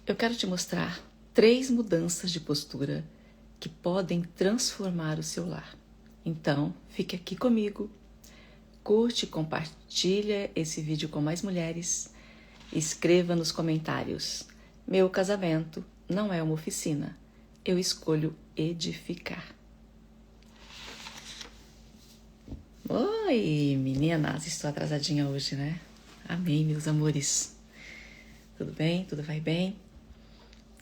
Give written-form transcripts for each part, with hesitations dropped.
Eu quero te mostrar 3 mudanças de postura que podem transformar o seu lar. Então, fique aqui comigo, curte e compartilha esse vídeo com mais mulheres, escreva nos comentários: meu casamento não é uma oficina, eu escolho edificar. Oi, meninas, estou atrasadinha hoje, né? Amém, meus amores. Tudo bem? Tudo vai bem?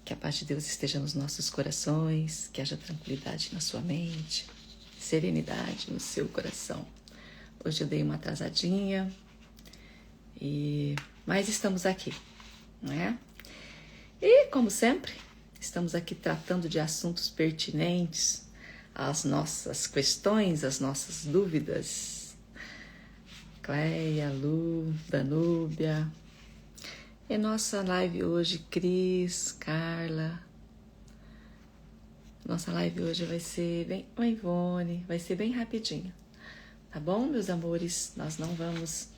Que a paz de Deus esteja nos nossos corações, que haja tranquilidade na sua mente, serenidade no seu coração. Hoje eu dei uma atrasadinha, mas estamos aqui, não é? E, como sempre, estamos aqui tratando de assuntos pertinentes às nossas questões, às nossas dúvidas. Cleia, Lu, Danúbia. E nossa live hoje, Cris, Carla. Nossa live hoje vai ser bem... O Ivone, vai ser bem rapidinho. Tá bom, meus amores? Nós não vamos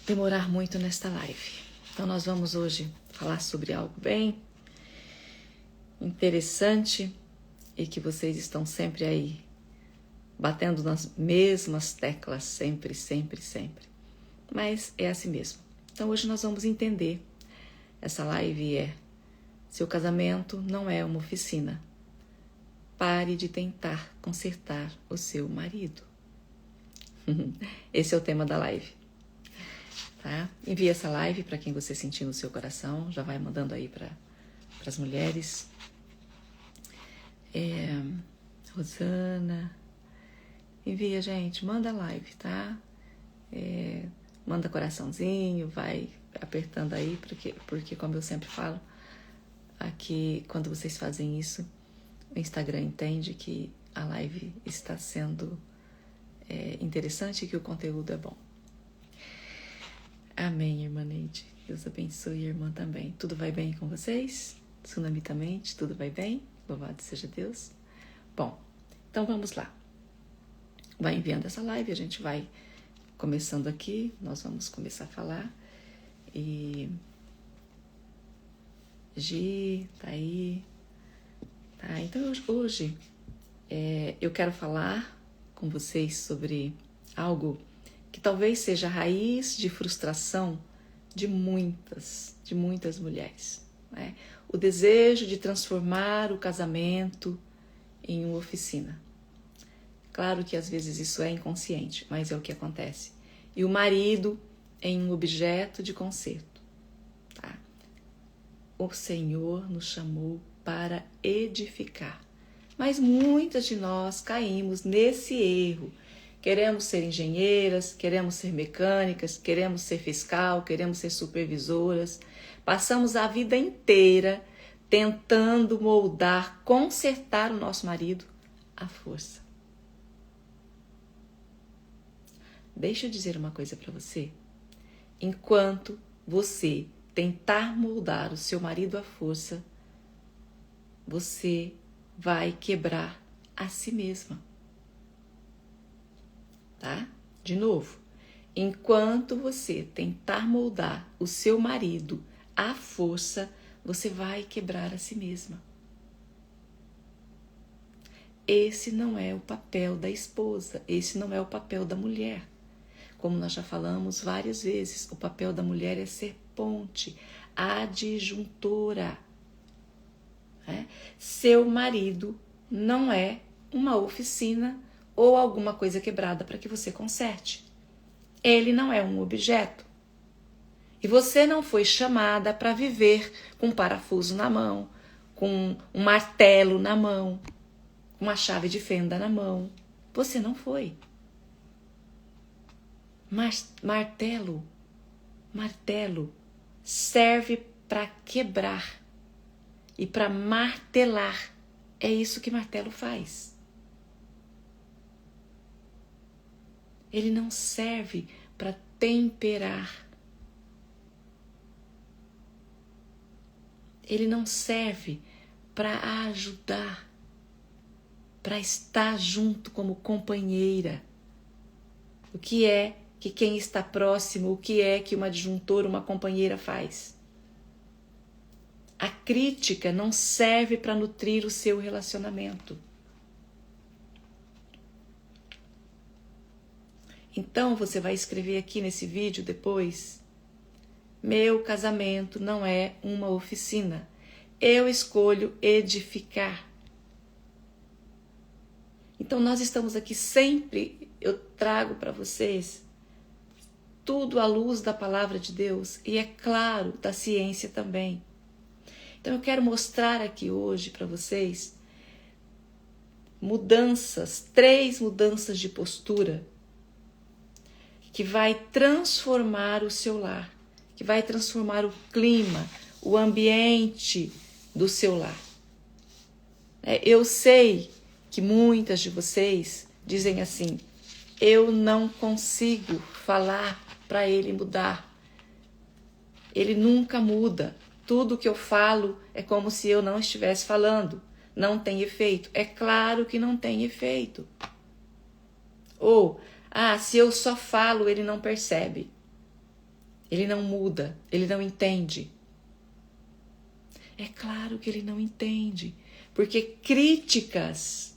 demorar muito nesta live. Então, nós vamos hoje falar sobre algo bem interessante e que vocês estão sempre aí batendo nas mesmas teclas, sempre, sempre, sempre. Mas é assim mesmo. Então hoje nós vamos entender. Essa live seu casamento não é uma oficina. Pare de tentar consertar o seu marido. Esse é o tema da live. Tá? Envie essa live para quem você sentir no seu coração. Já vai mandando aí para as mulheres. Rosana. Envia, gente. Manda a live, tá? Manda coraçãozinho, vai apertando aí, porque como eu sempre falo, aqui quando vocês fazem isso, o Instagram entende que a live está sendo interessante e que o conteúdo é bom. Amém, irmã Neide. Deus abençoe a irmã também. Tudo vai bem com vocês? Tsunamitamente, tudo vai bem? Louvado seja Deus. Bom, então vamos lá. Vai enviando essa live, a gente vai começando aqui, nós vamos começar a falar. E Gi, tá aí. Tá, então hoje eu quero falar com vocês sobre algo que talvez seja a raiz de frustração de muitas mulheres, né? O desejo de transformar o casamento em uma oficina. Claro que às vezes isso é inconsciente, mas é o que acontece. E o marido em um objeto de conserto. Tá? O Senhor nos chamou para edificar. Mas muitas de nós caímos nesse erro. Queremos ser engenheiras, queremos ser mecânicas, queremos ser fiscal, queremos ser supervisoras. Passamos a vida inteira tentando moldar, consertar o nosso marido à força. Deixa eu dizer uma coisa para você. Enquanto você tentar moldar o seu marido à força, você vai quebrar a si mesma. Tá? De novo. Enquanto você tentar moldar o seu marido à força, você vai quebrar a si mesma. Esse não é o papel da esposa, esse não é o papel da mulher. Como nós já falamos várias vezes, o papel da mulher é ser ponte, adjuntora. Seu marido não é uma oficina ou alguma coisa quebrada para que você conserte. Ele não é um objeto. E você não foi chamada para viver com um parafuso na mão, com um martelo na mão, com uma chave de fenda na mão. Você não foi. Martelo serve para quebrar e para martelar. É isso que martelo faz. Ele não serve para temperar. Ele não serve para ajudar, para estar junto como companheira. O que é que quem está próximo, o que é que uma adjuntora, uma companheira faz. A crítica não serve para nutrir o seu relacionamento. Então você vai escrever aqui nesse vídeo depois: meu casamento não é uma oficina. Eu escolho edificar. Então nós estamos aqui sempre, eu trago para vocês tudo à luz da palavra de Deus e, é claro, da ciência também. Então eu quero mostrar aqui hoje para vocês mudanças, 3 mudanças de postura que vai transformar o seu lar, que vai transformar o clima, o ambiente do seu lar. Eu sei que muitas de vocês dizem assim: eu não consigo falar para ele mudar. Ele nunca muda. Tudo que eu falo é como se eu não estivesse falando. Não tem efeito. É claro que não tem efeito. Ou, se eu só falo, ele não percebe. Ele não muda. Ele não entende. É claro que ele não entende. Porque críticas,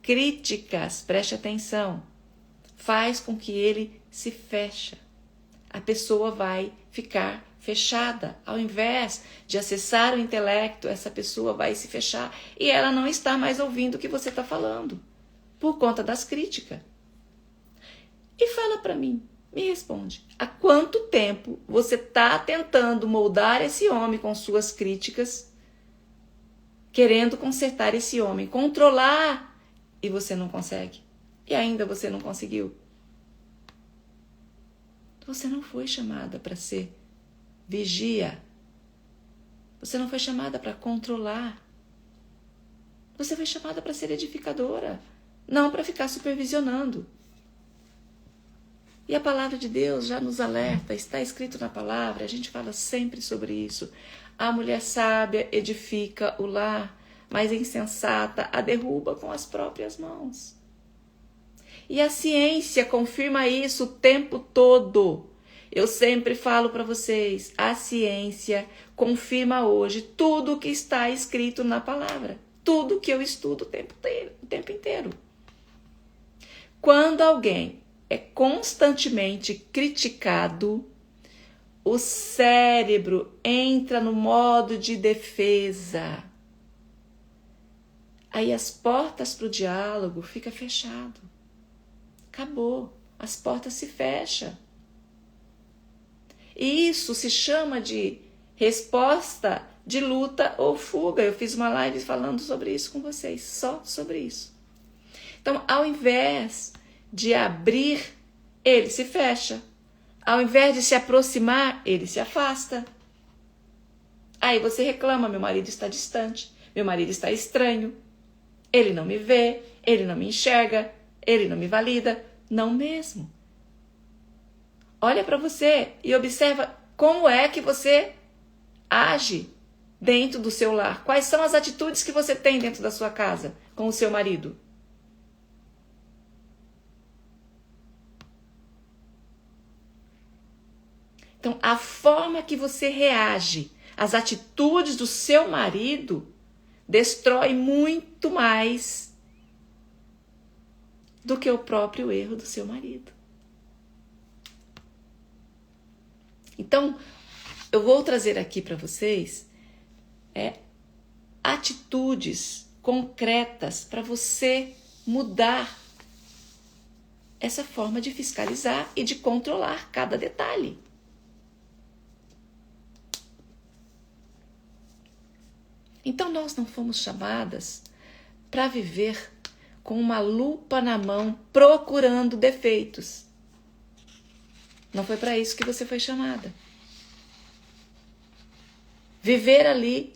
preste atenção, faz com que ele se feche. A pessoa vai ficar fechada. Ao invés de acessar o intelecto, essa pessoa vai se fechar e ela não está mais ouvindo o que você está falando, por conta das críticas. E fala para mim, me responde, há quanto tempo você está tentando moldar esse homem com suas críticas, querendo consertar esse homem, controlar, e você não consegue? E ainda você não conseguiu? Você não foi chamada para ser vigia. Você não foi chamada para controlar. Você foi chamada para ser edificadora, não para ficar supervisionando. E a palavra de Deus já nos alerta, está escrito na palavra, a gente fala sempre sobre isso. A mulher sábia edifica o lar, mas a insensata a derruba com as próprias mãos. E a ciência confirma isso o tempo todo. Eu sempre falo para vocês, a ciência confirma hoje tudo o que está escrito na palavra. Tudo que eu estudo o tempo inteiro. Quando alguém é constantemente criticado, o cérebro entra no modo de defesa. Aí as portas para o diálogo ficam fechadas. Acabou, as portas se fecham. E isso se chama de resposta de luta ou fuga. Eu fiz uma live falando sobre isso com vocês, só sobre isso. Então, ao invés de abrir, ele se fecha. Ao invés de se aproximar, ele se afasta. Aí você reclama, meu marido está distante, meu marido está estranho, ele não me vê, ele não me enxerga, ele não me valida. Não mesmo. Olha para você e observa como é que você age dentro do seu lar. Quais são as atitudes que você tem dentro da sua casa com o seu marido? Então, a forma que você reage às atitudes do seu marido destrói muito mais do que o próprio erro do seu marido. Então, eu vou trazer aqui para vocês atitudes concretas para você mudar essa forma de fiscalizar e de controlar cada detalhe. Então, nós não fomos chamadas para viver com uma lupa na mão, procurando defeitos. Não foi para isso que você foi chamada. Viver ali,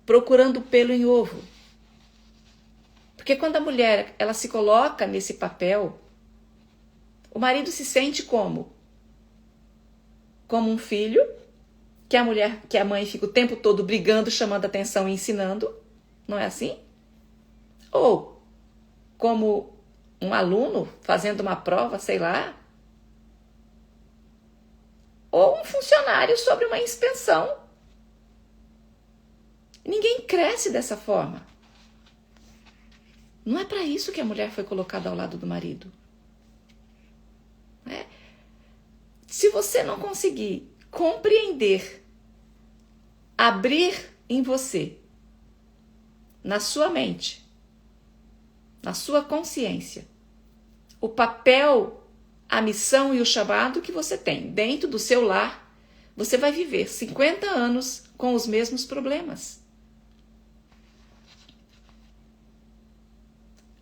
procurando pelo em ovo. Porque quando a mulher ela se coloca nesse papel, o marido se sente como? Como um filho, que a mãe fica o tempo todo brigando, chamando atenção e ensinando. Não é assim? Ou como um aluno fazendo uma prova, sei lá, ou um funcionário sobre uma inspeção. Ninguém cresce dessa forma. Não é para isso que a mulher foi colocada ao lado do marido. Se você não conseguir compreender, abrir em você, na sua mente, na sua consciência, o papel, a missão e o chamado que você tem dentro do seu lar, você vai viver 50 anos com os mesmos problemas.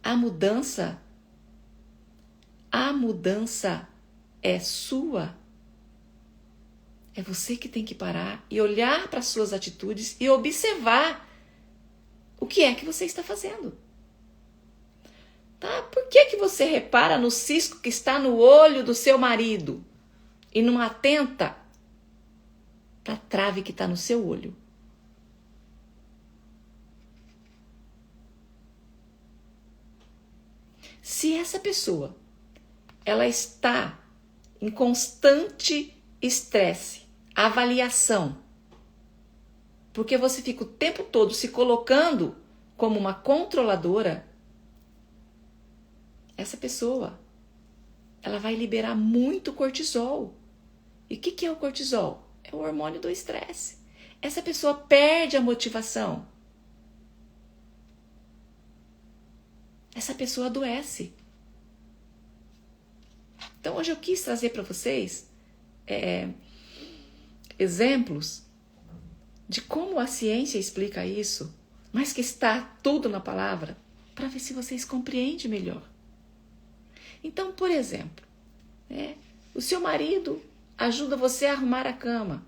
A mudança é sua. É você que tem que parar e olhar para as suas atitudes e observar o que é que você está fazendo. Tá? Por que você repara no cisco que está no olho do seu marido e não atenta para a trave que está no seu olho? Se essa pessoa ela está em constante estresse, avaliação, porque você fica o tempo todo se colocando como uma controladora, essa pessoa ela vai liberar muito cortisol. E o que é o cortisol? É o hormônio do estresse. Essa pessoa perde a motivação. Essa pessoa adoece. Então hoje eu quis trazer para vocês exemplos de como a ciência explica isso, mas que está tudo na palavra, para ver se vocês compreendem melhor. Então, por exemplo, o seu marido ajuda você a arrumar a cama.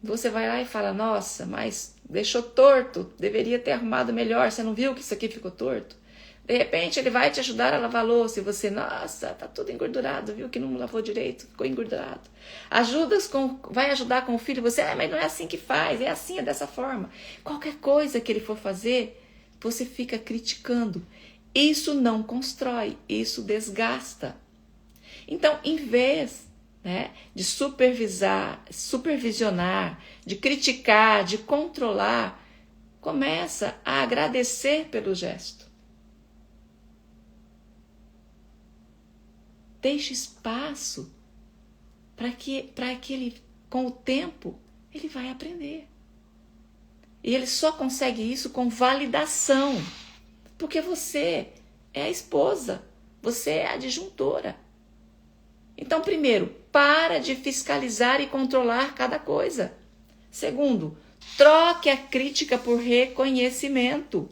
Você vai lá e fala, nossa, mas deixou torto, deveria ter arrumado melhor, você não viu que isso aqui ficou torto? De repente ele vai te ajudar a lavar a louça e você, nossa, tá tudo engordurado, viu que não lavou direito, ficou engordurado. Vai ajudar com o filho, você, mas não é assim que faz, é assim, é dessa forma. Qualquer coisa que ele for fazer, você fica criticando. Isso não constrói, isso desgasta. Então, em vez de supervisionar, de criticar, de controlar, começa a agradecer pelo gesto. Deixe espaço para que ele, com o tempo, ele vai aprender. E ele só consegue isso com validação. Porque você é a esposa, você é a adjuntora. Então, primeiro, para de fiscalizar e controlar cada coisa. Segundo, troque a crítica por reconhecimento.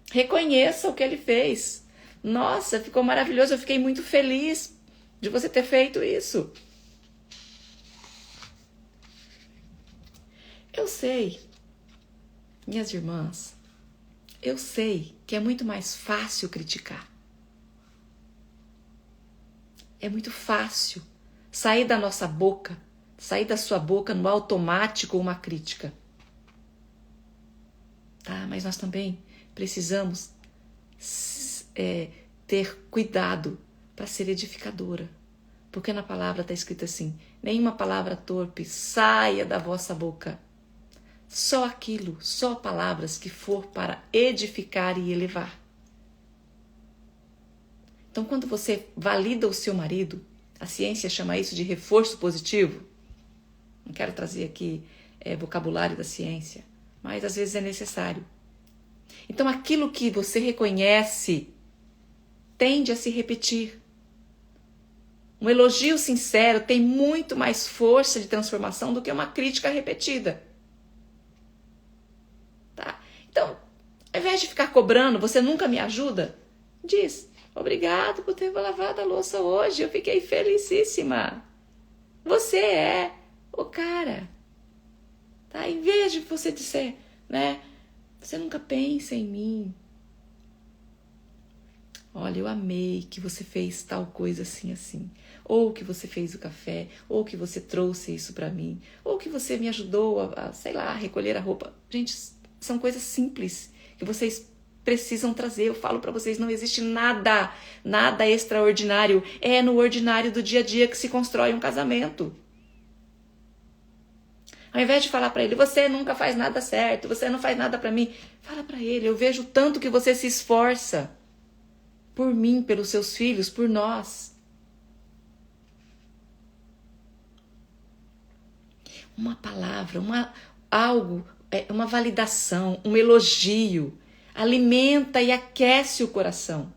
Reconheça o que ele fez. Nossa, ficou maravilhoso, eu fiquei muito feliz de você ter feito isso. Eu sei, minhas irmãs, eu sei que é muito mais fácil criticar. É muito fácil sair da nossa boca, sair da sua boca no automático uma crítica. Tá? Mas nós também precisamos ter cuidado para ser edificadora. Porque na palavra está escrito assim, nenhuma palavra torpe saia da vossa boca. Só palavras que for para edificar e elevar. Então, quando você valida o seu marido, a ciência chama isso de reforço positivo. Não quero trazer aqui vocabulário da ciência, mas às vezes é necessário. Então, aquilo que você reconhece tende a se repetir. Um elogio sincero tem muito mais força de transformação do que uma crítica repetida. Tá? Então, ao invés de ficar cobrando, você nunca me ajuda, diz, obrigado por ter lavado a louça hoje, eu fiquei felicíssima. Você é o cara. Tá? Em vez de você dizer, você nunca pensa em mim. Olha, eu amei que você fez tal coisa assim, assim. Ou que você fez o café, ou que você trouxe isso pra mim, ou que você me ajudou a recolher a roupa. Gente, são coisas simples que vocês precisam trazer. Eu falo para vocês, não existe nada extraordinário. É no ordinário do dia a dia que se constrói um casamento. Ao invés de falar para ele, você nunca faz nada certo, você não faz nada para mim, fala para ele, eu vejo tanto que você se esforça por mim, pelos seus filhos, por nós. Uma palavra, uma validação, um elogio, alimenta e aquece o coração.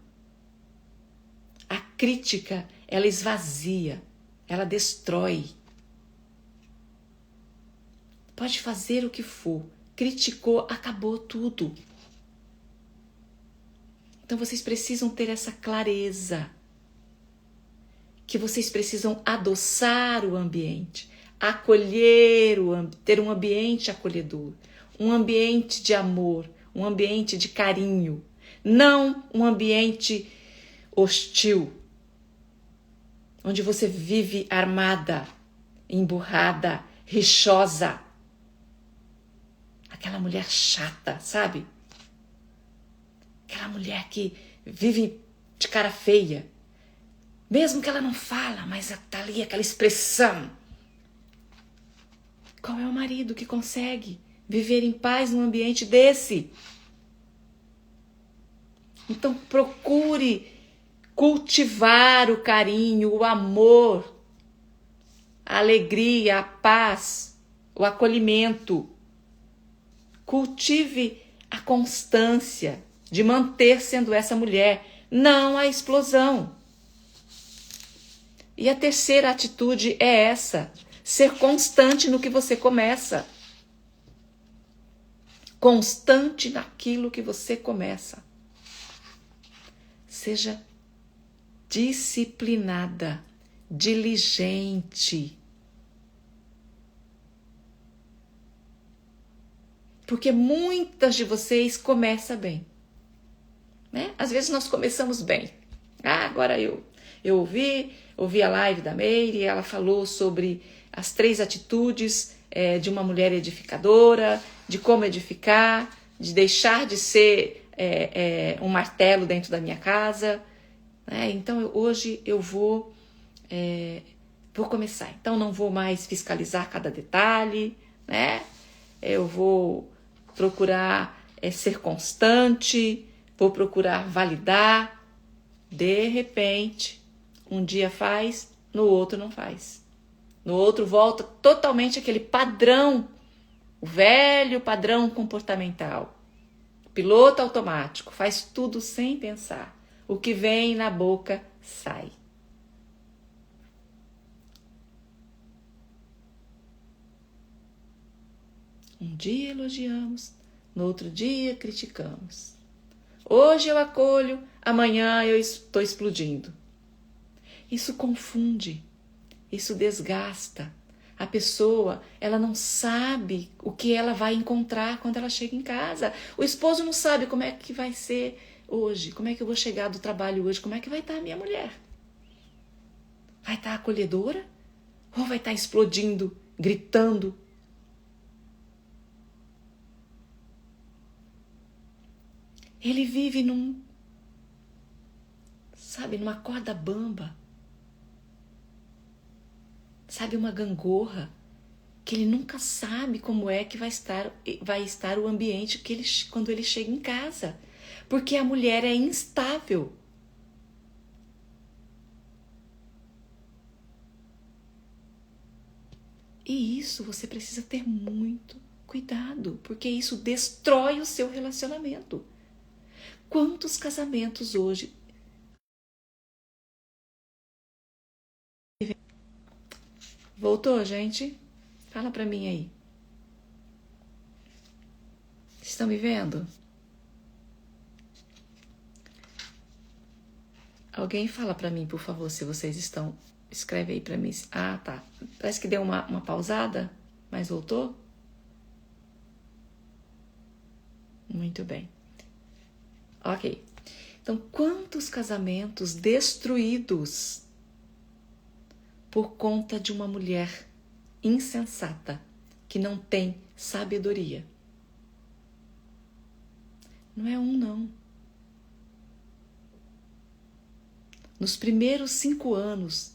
A crítica, ela esvazia, ela destrói. Pode fazer o que for, criticou, acabou tudo. Então vocês precisam ter essa clareza, que vocês precisam adoçar o ambiente, acolher, ter um ambiente acolhedor, um ambiente de amor, um ambiente de carinho, não um ambiente hostil, onde você vive armada, emburrada, rixosa. Aquela mulher chata, sabe? Aquela mulher que vive de cara feia. Mesmo que ela não fala, mas tá ali aquela expressão. Qual é o marido que consegue viver em paz num ambiente desse? Então procure cultivar o carinho, o amor, a alegria, a paz, o acolhimento. Cultive a constância de manter sendo essa mulher, não a explosão. E a terceira atitude é essa, ser constante no que você começa. Constante naquilo que você começa. Seja disciplinada, diligente. Porque muitas de vocês começam bem, né? Às vezes nós começamos bem. Agora eu ouvi a live da Meire, ela falou sobre as 3 atitudes de uma mulher edificadora, de como edificar, de deixar de ser um martelo dentro da minha casa, né? Então hoje eu vou começar. Então não vou mais fiscalizar cada detalhe, né? Eu vou procurar ser constante, vou procurar validar. De repente, um dia faz, no outro não faz. No outro volta totalmente aquele padrão, o velho padrão comportamental. Piloto automático, faz tudo sem pensar. O que vem na boca sai. Um dia elogiamos, no outro dia criticamos. Hoje eu acolho, amanhã eu estou explodindo. Isso confunde, isso desgasta. A pessoa, ela não sabe o que ela vai encontrar quando ela chega em casa. O esposo não sabe como é que vai ser hoje, como é que eu vou chegar do trabalho hoje, como é que vai estar a minha mulher. Vai estar acolhedora ou vai estar explodindo, gritando? Ele vive numa corda bamba. Sabe, uma gangorra, que ele nunca sabe como é que vai estar o ambiente quando ele chega em casa. Porque a mulher é instável. E isso você precisa ter muito cuidado, porque isso destrói o seu relacionamento. Quantos casamentos hoje... Voltou, gente? Fala pra mim aí. Estão me vendo? Alguém fala pra mim, por favor, se vocês estão... Escreve aí pra mim. Ah, tá. Parece que deu uma pausada, mas voltou? Muito bem. Ok. Então, quantos casamentos destruídos por conta de uma mulher insensata, que não tem sabedoria? Não é um, não. Nos primeiros 5 anos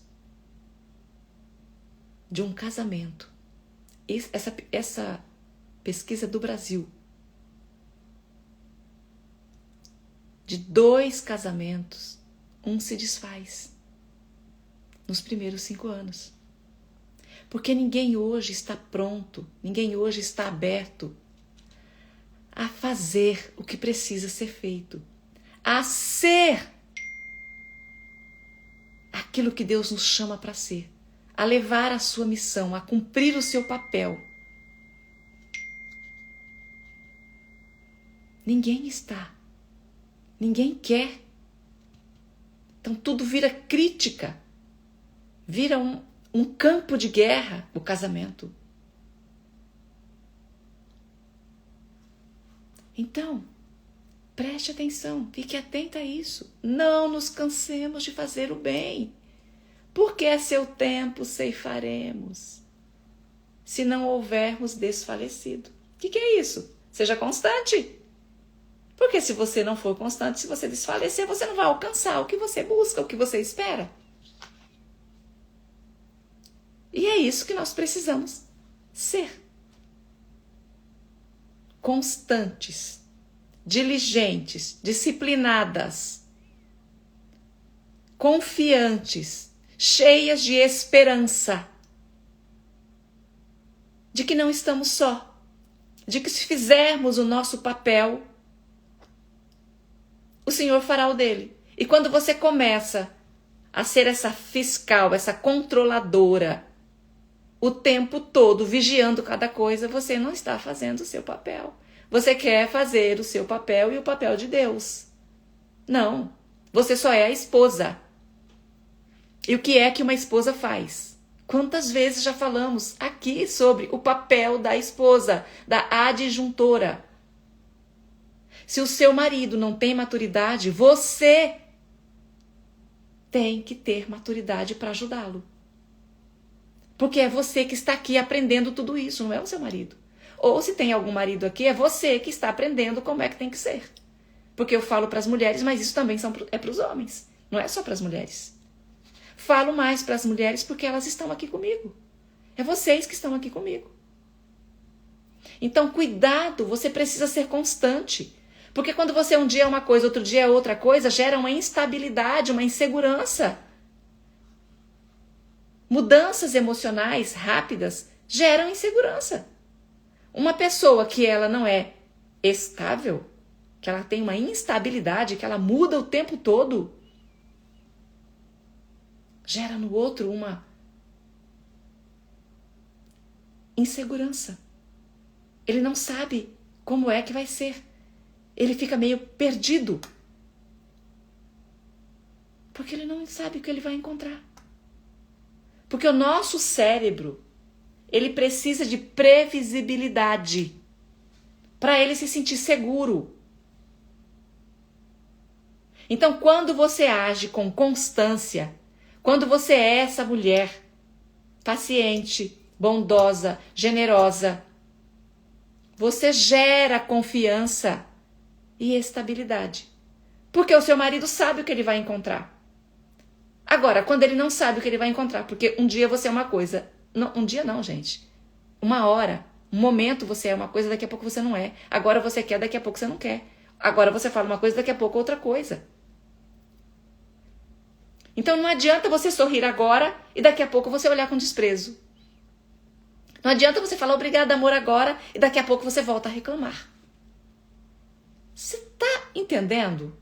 de um casamento, essa pesquisa do Brasil, de 2 casamentos, um se desfaz nos primeiros 5 anos. Porque ninguém hoje está pronto, ninguém hoje está aberto a fazer o que precisa ser feito, a ser aquilo que Deus nos chama para ser, a levar a sua missão, a cumprir o seu papel. Ninguém está, ninguém quer. Então tudo vira crítica, vira um campo de guerra, o casamento. Então, preste atenção, fique atenta a isso. Não nos cansemos de fazer o bem, porque a seu tempo ceifaremos, se não houvermos desfalecido. O que é isso? Seja constante. Porque se você não for constante, se você desfalecer, você não vai alcançar o que você busca, o que você espera. E é isso que nós precisamos ser. Constantes, diligentes, disciplinadas, confiantes, cheias de esperança, de que não estamos só, de que se fizermos o nosso papel, o Senhor fará o dele. E quando você começa a ser essa fiscal, essa controladora, o tempo todo vigiando cada coisa, você não está fazendo o seu papel. Você quer fazer o seu papel e o papel de Deus. Não, você só é a esposa. E o que é que uma esposa faz? Quantas vezes já falamos aqui sobre o papel da esposa, da adjuntora? Se o seu marido não tem maturidade, você tem que ter maturidade para ajudá-lo. Porque é você que está aqui aprendendo tudo isso, não é o seu marido. Ou se tem algum marido aqui, é você que está aprendendo como é que tem que ser. Porque eu falo para as mulheres, mas isso também é para os homens. Não é só para as mulheres. Falo mais para as mulheres porque elas estão aqui comigo. É vocês que estão aqui comigo. Então, cuidado, você precisa ser constante. Porque quando você um dia é uma coisa, outro dia é outra coisa, gera uma instabilidade, uma insegurança. Mudanças emocionais rápidas geram insegurança. Uma pessoa que ela não é estável, que ela tem uma instabilidade, que ela muda o tempo todo, gera no outro uma insegurança. Ele não sabe como é que vai ser. Ele fica meio perdido. Porque ele não sabe o que ele vai encontrar. Porque o nosso cérebro, ele precisa de previsibilidade para ele se sentir seguro. Então, quando você age com constância, quando você é essa mulher paciente, bondosa, generosa, você gera confiança e estabilidade. Porque o seu marido sabe o que ele vai encontrar. Agora, quando ele não sabe o que ele vai encontrar, porque um dia você é uma coisa, não, um dia não, gente. Uma hora, um momento você é uma coisa, daqui a pouco você não é. Agora você quer, daqui a pouco você não quer. Agora você fala uma coisa, daqui a pouco outra coisa. Então não adianta você sorrir agora e daqui a pouco você olhar com desprezo. Não adianta você falar obrigado, amor, agora e daqui a pouco você volta a reclamar. Você tá entendendo?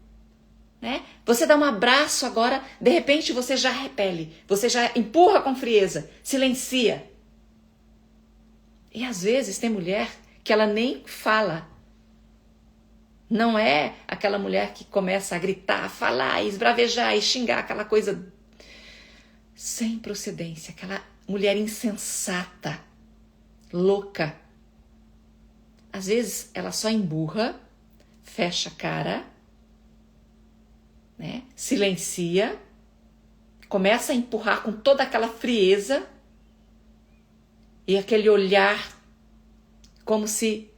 Né? Você dá um abraço agora, de repente você já repele, você já empurra com frieza, silencia. E às vezes tem mulher que ela nem fala. Não é aquela mulher que começa a gritar, a falar, esbravejar e xingar, aquela coisa sem procedência, aquela mulher insensata, louca. Às vezes ela só emburra, fecha a cara, né? Silencia, começa a empurrar com toda aquela frieza e aquele olhar como se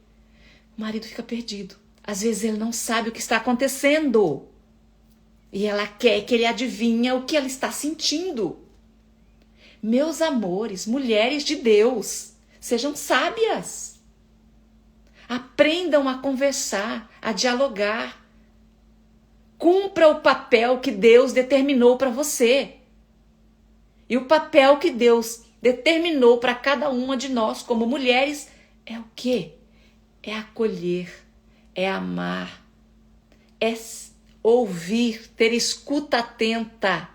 o marido fica perdido. Às vezes ele não sabe o que está acontecendo. E ela quer que ele adivinhe o que ela está sentindo. Meus amores, mulheres de Deus, sejam sábias. Aprendam a conversar, a dialogar. Cumpra o papel que Deus determinou para você. E o papel que Deus determinou para cada uma de nós como mulheres é o quê? É acolher, é amar, é ouvir, ter escuta atenta,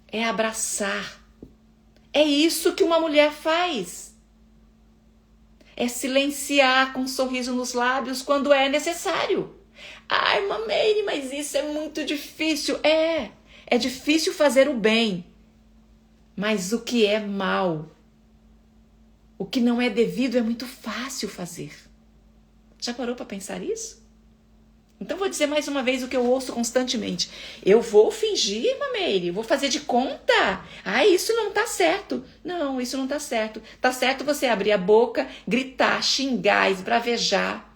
é abraçar. É isso que uma mulher faz. É silenciar com um sorriso nos lábios quando é necessário. Ai, Meire, mas isso é muito difícil. É difícil fazer o bem, mas o que é mal, o que não é devido é muito fácil fazer. Já parou para pensar isso? Então vou dizer mais uma vez o que eu ouço constantemente. Eu vou fingir, Meire, vou fazer de conta. Ah, isso não tá certo. Não, isso não tá certo. Tá certo você abrir a boca, gritar, xingar, esbravejar.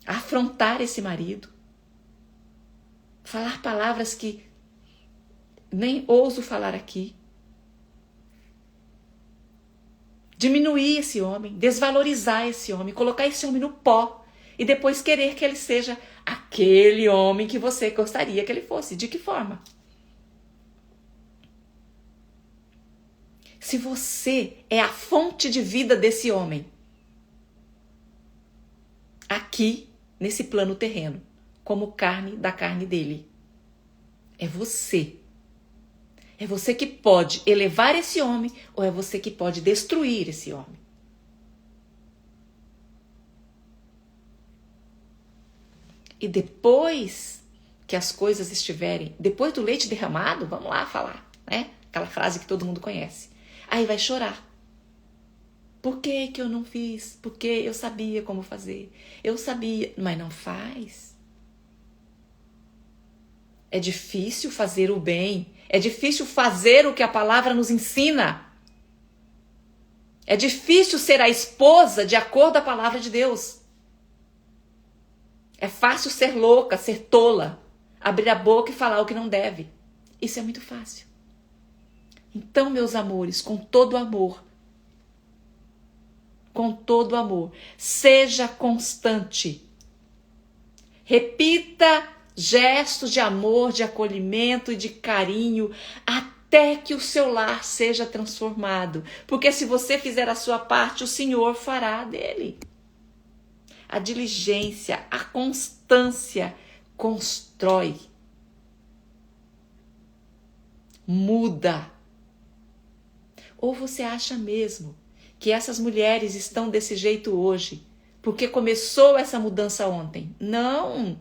Afrontar esse marido. Falar palavras que nem ouso falar aqui. Diminuir esse homem, desvalorizar esse homem, colocar esse homem no pó e depois querer que ele seja aquele homem que você gostaria que ele fosse. De que forma? Se você é a fonte de vida desse homem, aqui, nesse plano terreno, como carne da carne dele, é você. É você que pode elevar esse homem ou é você que pode destruir esse homem? E depois que as coisas estiverem, depois do leite derramado, vamos lá falar, né? Aquela frase que todo mundo conhece. Aí vai chorar. Por que que eu não fiz? Porque eu sabia como fazer. Eu sabia, mas não faz. É difícil fazer o bem. É difícil fazer o que a palavra nos ensina. É difícil ser a esposa de acordo com a palavra de Deus. É fácil ser louca, ser tola, abrir a boca e falar o que não deve. Isso é muito fácil. Então, meus amores, com todo amor, seja constante. Repita gestos de amor, de acolhimento e de carinho até que o seu lar seja transformado. Porque se você fizer a sua parte, o Senhor fará dele. A diligência, a constância constrói, muda. Ou você acha mesmo que essas mulheres estão desse jeito hoje porque começou essa mudança ontem? Não!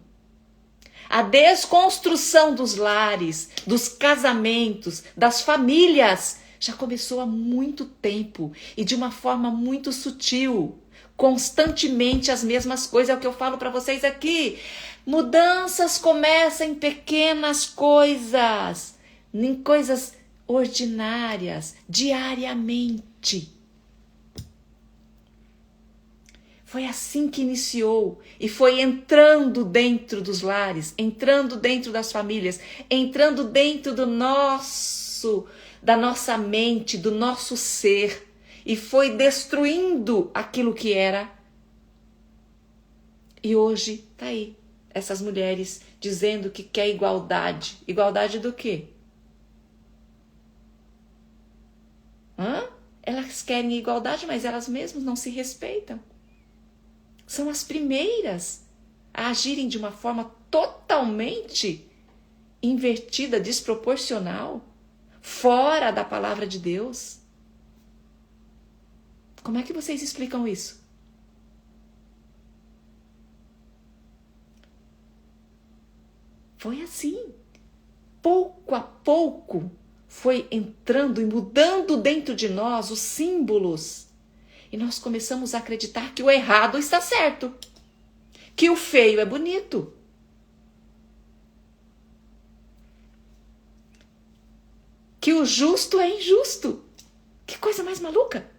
A desconstrução dos lares, dos casamentos, das famílias já começou há muito tempo e de uma forma muito sutil. Constantemente as mesmas coisas, é o que eu falo para vocês aqui. Mudanças começam em pequenas coisas, em coisas ordinárias, diariamente. Foi assim que iniciou e foi entrando dentro dos lares, entrando dentro das famílias, entrando dentro da nossa mente, do nosso ser e foi destruindo aquilo que era. E hoje tá aí, essas mulheres dizendo que quer igualdade. Igualdade do quê? Elas querem igualdade, mas elas mesmas não se respeitam. São as primeiras a agirem de uma forma totalmente invertida, desproporcional, fora da palavra de Deus. Como é que vocês explicam isso? Foi assim. Pouco a pouco foi entrando e mudando dentro de nós os símbolos. E nós começamos a acreditar que o errado está certo, que o feio é bonito, que o justo é injusto. Que coisa mais maluca!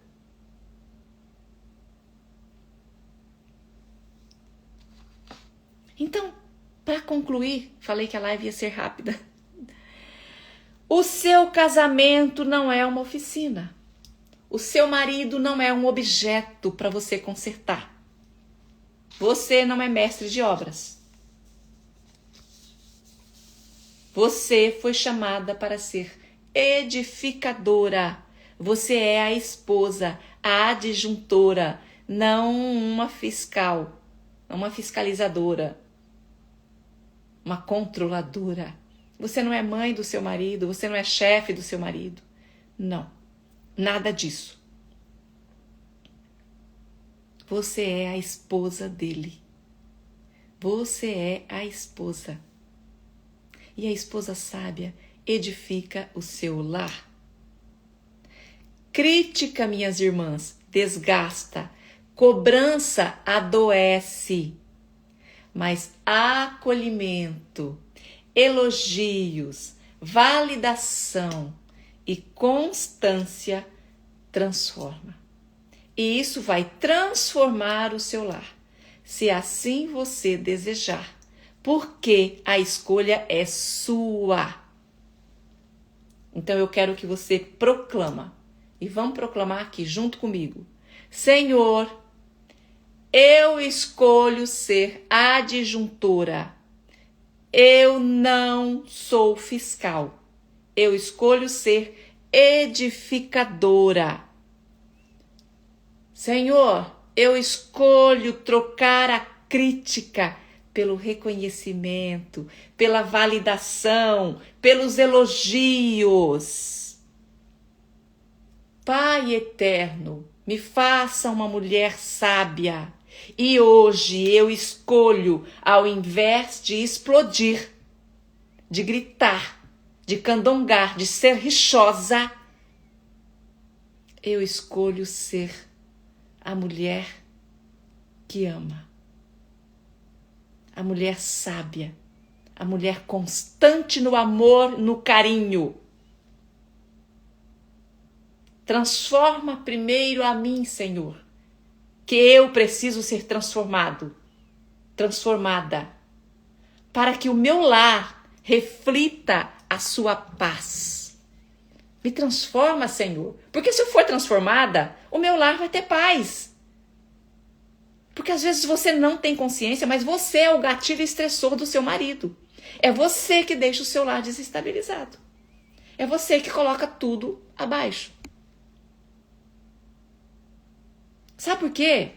concluir, falei que a live ia ser rápida. O seu casamento não é uma oficina. O seu marido não é um objeto para você consertar. Você não é mestre de obras. Você foi chamada para ser edificadora. Você é a esposa, a adjuntora, não uma fiscal, não uma fiscalizadora, uma controladora. Você não é mãe do seu marido, você não é chefe do seu marido. Não, nada disso. Você é a esposa dele. Você é a esposa. E a esposa sábia edifica o seu lar. Crítica, minhas irmãs, desgasta. Cobrança adoece. Mas acolhimento, elogios, validação e constância transforma. E isso vai transformar o seu lar, se assim você desejar, porque a escolha é sua. Então eu quero que você proclama, e vamos proclamar aqui junto comigo. Senhor, eu escolho ser adjuntora. Eu não sou fiscal. Eu escolho ser edificadora. Senhor, eu escolho trocar a crítica pelo reconhecimento, pela validação, pelos elogios. Pai eterno, me faça uma mulher sábia. E hoje eu escolho, ao invés de explodir, de gritar, de candongar, de ser rixosa, eu escolho ser a mulher que ama, a mulher sábia, a mulher constante no amor, no carinho. Transforma primeiro a mim, Senhor, que eu preciso ser transformada, para que o meu lar reflita a sua paz. Me transforma, Senhor, porque se eu for transformada, o meu lar vai ter paz. Porque às vezes você não tem consciência, mas você é o gatilho estressor do seu marido. É você que deixa o seu lar desestabilizado. É você que coloca tudo abaixo. Sabe por quê?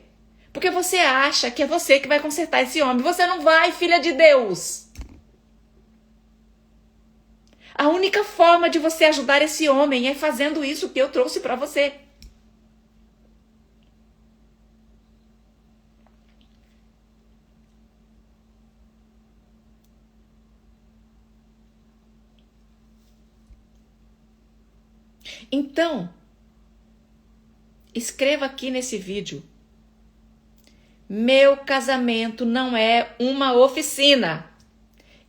Porque você acha que é você que vai consertar esse homem. Você não vai, filha de Deus. A única forma de você ajudar esse homem é fazendo isso que eu trouxe para você. Então, escreva aqui nesse vídeo: meu casamento não é uma oficina.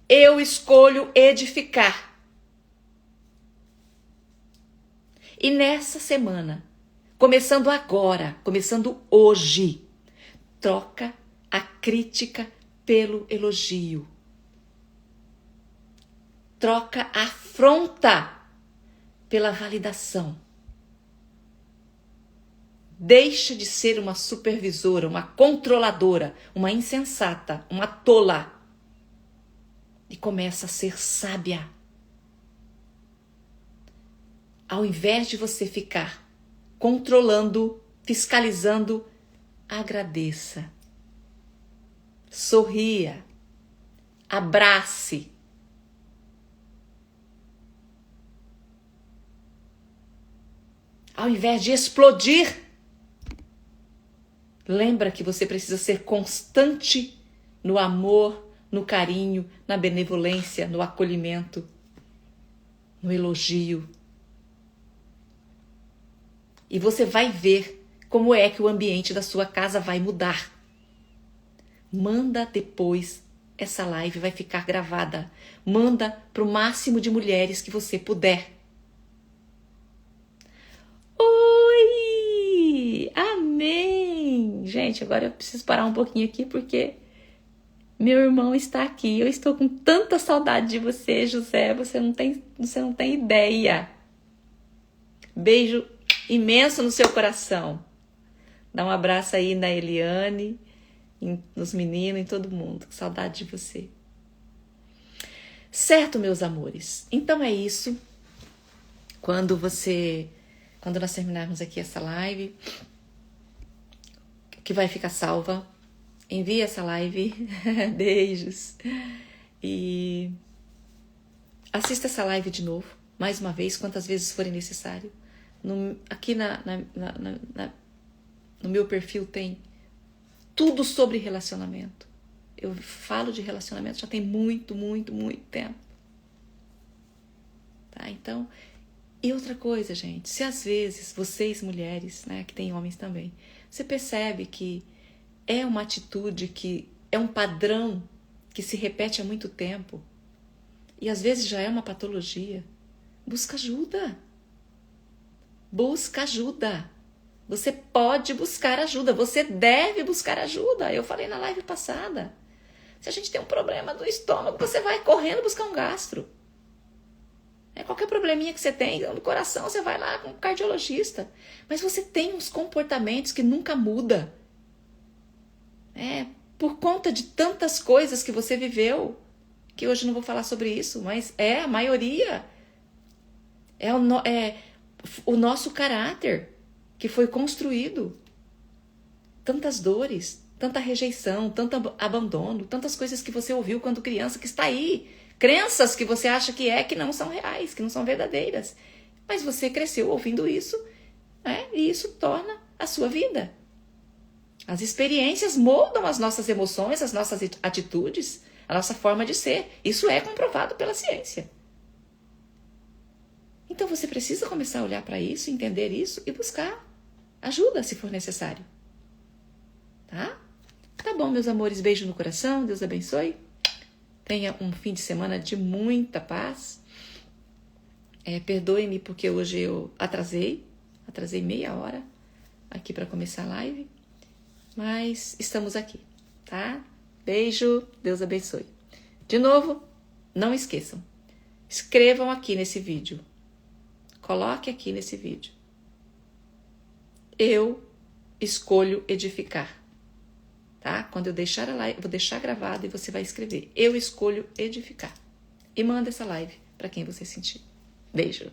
Eu escolho edificar. E nessa semana, começando agora, começando hoje, troca a crítica pelo elogio. Troca a afronta pela validação. Deixa de ser uma supervisora, uma controladora, uma insensata, uma tola. E começa a ser sábia. Ao invés de você ficar controlando, fiscalizando, agradeça. Sorria. Abrace. Ao invés de explodir, lembra que você precisa ser constante no amor, no carinho, na benevolência, no acolhimento, no elogio. E você vai ver como é que o ambiente da sua casa vai mudar. Manda depois, essa live vai ficar gravada. Manda para o máximo de mulheres que você puder. Oi! Amém! Gente, agora eu preciso parar um pouquinho aqui porque Meu irmão está aqui. Eu estou com tanta saudade de você, José. Você não tem ideia. Beijo imenso no seu coração. Dá um abraço aí na Eliane, nos meninos, em todo mundo. Saudade de você. Certo, meus amores. Então é isso. Quando nós terminarmos aqui essa live, que vai ficar salva, envie essa live. Beijos. E assista essa live de novo, mais uma vez, quantas vezes forem necessário. Aqui no meu perfil tem tudo sobre relacionamento. Eu falo de relacionamento já tem muito tempo. Tá? Então, e outra coisa, gente, se às vezes vocês mulheres, né, que tem homens também, você percebe que é uma atitude que é um padrão que se repete há muito tempo e às vezes já é uma patologia, busca ajuda. Busca ajuda. Você pode buscar ajuda, você deve buscar ajuda. Eu falei na live passada. Se a gente tem um problema do estômago, você vai correndo buscar um gastro. Qualquer probleminha que você tem no coração, você vai lá com um cardiologista. Mas você tem uns comportamentos que nunca mudam. Por conta de tantas coisas que você viveu, que hoje não vou falar sobre isso, mas a maioria. É o nosso caráter que foi construído. Tantas dores, tanta rejeição, tanto abandono, tantas coisas que você ouviu quando criança, que está aí. Crenças que você acha que não são reais, que não são verdadeiras. Mas você cresceu ouvindo isso, e isso torna a sua vida. As experiências moldam as nossas emoções, as nossas atitudes, a nossa forma de ser. Isso é comprovado pela ciência. Então você precisa começar a olhar para isso, entender isso e buscar ajuda se for necessário. Tá? Tá bom, meus amores. Beijo no coração. Deus abençoe. Tenha um fim de semana de muita paz. Perdoe-me porque hoje eu atrasei meia hora aqui para começar a live. Mas estamos aqui, tá? Beijo, Deus abençoe. De novo, não esqueçam. Escrevam aqui nesse vídeo. Coloque aqui nesse vídeo. Eu escolho edificar. Tá? Quando eu deixar a live, eu vou deixar gravado e você vai escrever. Eu escolho edificar. E manda essa live para quem você sentir. Beijo.